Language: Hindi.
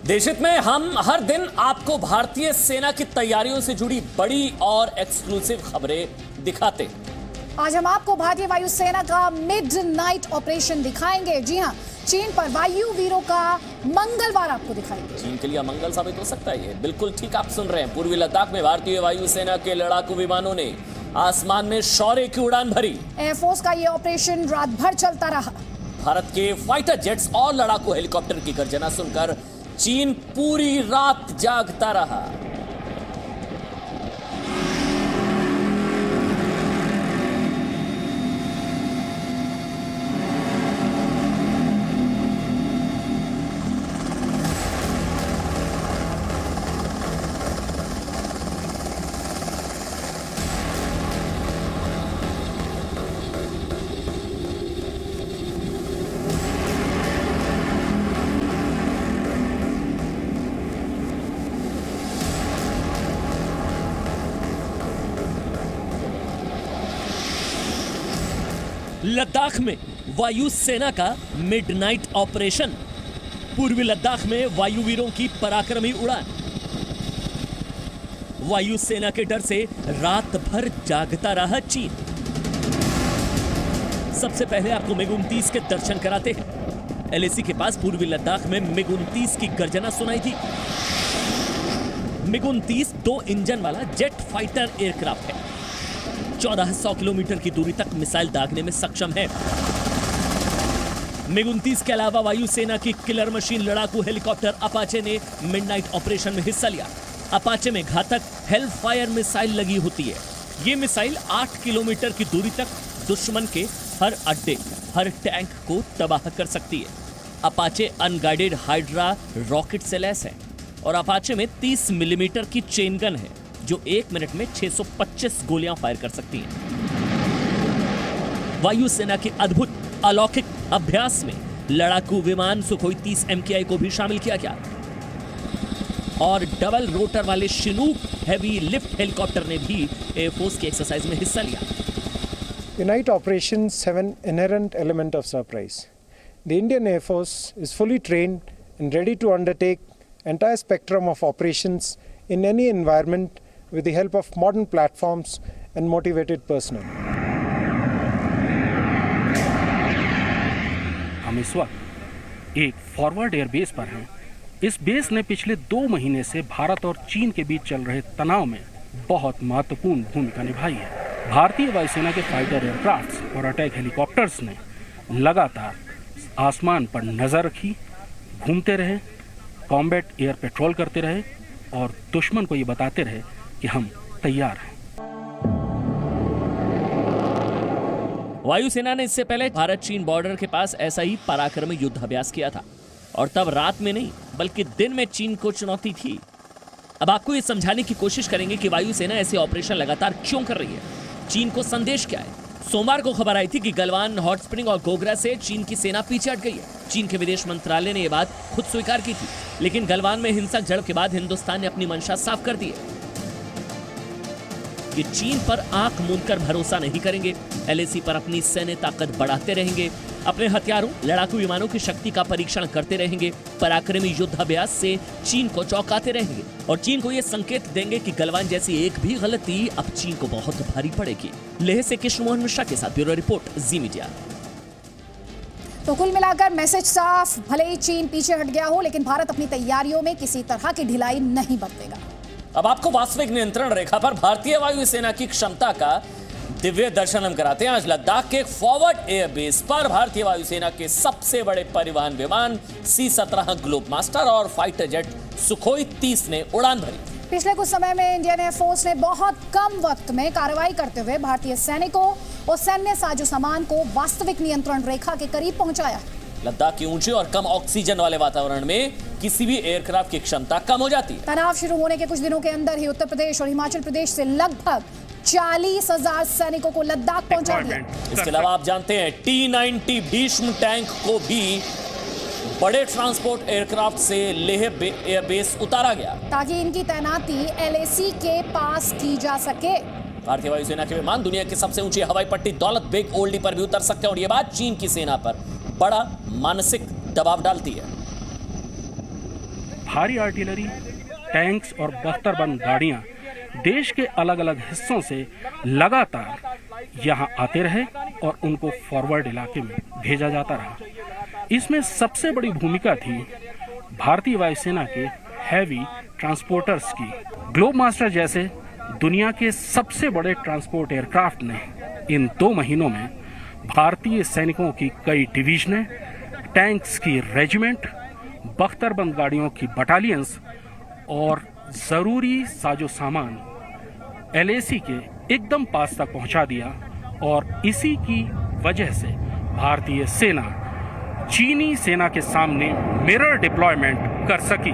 देशहित में हम हर दिन आपको भारतीय सेना की तैयारियों से जुड़ी बड़ी और एक्सक्लूसिव खबरें दिखाते हैं। आज हम आपको भारतीय वायुसेना का मिडनाइट ऑपरेशन दिखाएंगे। जी हां, चीन पर वायु वीरों का मंगलवार आपको दिखाएंगे। चीन के लिए मंगल साबित हो सकता है ये। बिल्कुल ठीक आप सुन रहे हैं। पूर्वी लद्दाख में भारतीय वायुसेना के लड़ाकू विमानों ने आसमान में शौर्य की उड़ान भरी। एयरफोर्स का ये ऑपरेशन रात भर चलता रहा। भारत के फाइटर जेट्स और लड़ाकू हेलीकॉप्टर की गर्जना सुनकर चीन पूरी रात जागता रहा। लद्दाख में वायुसेना का मिडनाइट ऑपरेशन। पूर्वी लद्दाख में वायुवीरों की पराक्रमी उड़ान। वायुसेना के डर से रात भर जागता रहा चीन। सबसे पहले आपको मिग-29 के दर्शन कराते हैं। एलएसी के पास पूर्वी लद्दाख में मिग-29 की गर्जना सुनाई थी। मिग-29 दो इंजन वाला जेट फाइटर एयरक्राफ्ट है। 1400 किलोमीटर की दूरी तक मिसाइल दागने में सक्षम है। मिग-29 के अलावा वायुसेना की किलर मशीन लड़ाकू हेलीकॉप्टर अपाचे ने मिडनाइट ऑपरेशन में हिस्सा लिया। अपाचे में घातक हेलफायर मिसाइल लगी होती है। ये मिसाइल 8 किलोमीटर की दूरी तक दुश्मन के हर अड्डे, हर टैंक को तबाह कर सकती है। अपाचे अनगाइडेड हाइड्रा रॉकेट से लैस है और अपाचे में 30 मिलीमीटर की चेन गन है जो 1 मिनट में 625 गोलियां फायर कर सकती हैं। वायुसेना के अद्भुत अलौकिक अभ्यास में लड़ाकू विमान सुखोई 30 MKI को भी शामिल किया गया और डबल रोटर वाले शिनूक हैवी लिफ्ट हेलीकॉप्टर ने भी एयरफोर्स की एक्सरसाइज में हिस्सा लिया। The night operations have an inherent element of surprise. The Indian Air Force is fully trained and ready to undertake entire spectrum of operations in any environment with the help of modern platforms and motivated personnel. हम इस वक्त एक फॉरवर्ड एयर बेस पर हैं। इस बेस ने पिछले 2 महीने से भारत और चीन के बीच चल रहे तनाव में बहुत महत्वपूर्ण भूमिका निभाई है। भारतीय वायुसेना के फाइटर एयरक्राफ्ट्स और अटैक हेलीकॉप्टर्स ने लगातार आसमान पर नजर रखी, घूमते रहे, कॉम्बैट एयर पेट्रोल करते रहे और दुश्मन को ये बताते रहे कि हम तैयार हैं। वायुसेना ने इससे पहले भारत चीन बॉर्डर के पास ऐसा ही पराक्रमी युद्धाभ्यास किया था और तब रात में नहीं बल्कि दिन में चीन को चुनौती थी। अब आपको ये समझाने की कोशिश करेंगे कि वायुसेना ऐसे ऑपरेशन लगातार क्यों कर रही है। चीन को संदेश क्या है। सोमवार को खबर आई थी कि गलवान, हॉट स्प्रिंग और गोगरा से चीन की सेना पीछे हट गई है। चीन के विदेश मंत्रालय ने यह बात खुद स्वीकार की थी, लेकिन गलवान में हिंसक झड़प के बाद हिंदुस्तान ने अपनी मंशा साफ कर दी है कि चीन पर आंख मूंदकर भरोसा नहीं करेंगे। एलएसी पर अपनी सैन्य ताकत बढ़ाते रहेंगे, अपने हथियारों, लड़ाकू विमानों की शक्ति का परीक्षण करते रहेंगे, पराक्रमी युद्धाभ्यास से चीन को चौंकाते रहेंगे और चीन को यह संकेत देंगे कि गलवान जैसी एक भी गलती अब चीन को बहुत भारी पड़ेगी। लेह से कृष्ण मोहन मिश्रा के साथ ब्यूरो रिपोर्ट, जी मीडिया। तो कुल मिलाकर मैसेज साफ, भले ही चीन पीछे हट गया हो लेकिन भारत अपनी तैयारियों में किसी तरह की ढिलाई नहीं बरतेगा। अब आपको वास्तविक नियंत्रण रेखा पर भारतीय वायुसेना की क्षमता का दिव्य दर्शन हम कराते हैं। आज लद्दाख के फॉरवर्ड एयर बेस पर भारतीय वायुसेना के सबसे बड़े परिवहन विमान C-17 ग्लोब मास्टर और फाइटर जेट सुखोई 30 ने उड़ान भरी। पिछले कुछ समय में इंडियन एयरफोर्स ने बहुत कम वक्त में कार्रवाई करते हुए भारतीय सैनिकों और सैन्य साजो सामान को वास्तविक नियंत्रण रेखा के करीब पहुंचाया। लद्दाख के ऊंचे और कम ऑक्सीजन वाले वातावरण में किसी भी एयरक्राफ्ट की क्षमता कम हो जाती है। तनाव शुरू होने के कुछ दिनों के अंदर ही उत्तर प्रदेश और हिमाचल प्रदेश से लगभग 40,000 सैनिकों को लद्दाख पहुंचा दिया। इसके अलावा आप जानते हैं T-90 भीष्म टैंक को भी बड़े ट्रांसपोर्ट एयरक्राफ्ट से लेह एयरबेस उतारा गया ताकि इनकी तैनाती एलएसी के पास की जा सके। भारतीय वायुसेना के विमान दुनिया की सबसे ऊंची हवाई पट्टी दौलत बेग ओल्डी पर भी उतर सकते हैं और यह बात चीन की सेना पर बड़ा मानसिक दबाव डालती है। भारी आर्टिलरी, टैंक्स और बख्तरबंद गाड़ियां देश के अलग अलग हिस्सों से लगातार यहां आते रहे और उनको फॉरवर्ड इलाके में भेजा जाता रहा। इसमें सबसे बड़ी भूमिका थी भारतीय वायुसेना के हैवी ट्रांसपोर्टर्स की। ग्लोब मास्टर जैसे दुनिया के सबसे बड़े ट्रांसपोर्ट एयरक्राफ्ट ने इन 2 महीनों में भारतीय सैनिकों की कई डिवीजनें, टैंक्स की रेजिमेंट, बख्तरबंद गाड़ियों की बटालियंस और जरूरी साजो सामान LAC के एकदम पास तक पहुंचा दिया। और इसी की वजह से भारतीय सेना चीनी सेना के सामने मिरर डिप्लॉयमेंट कर सकी।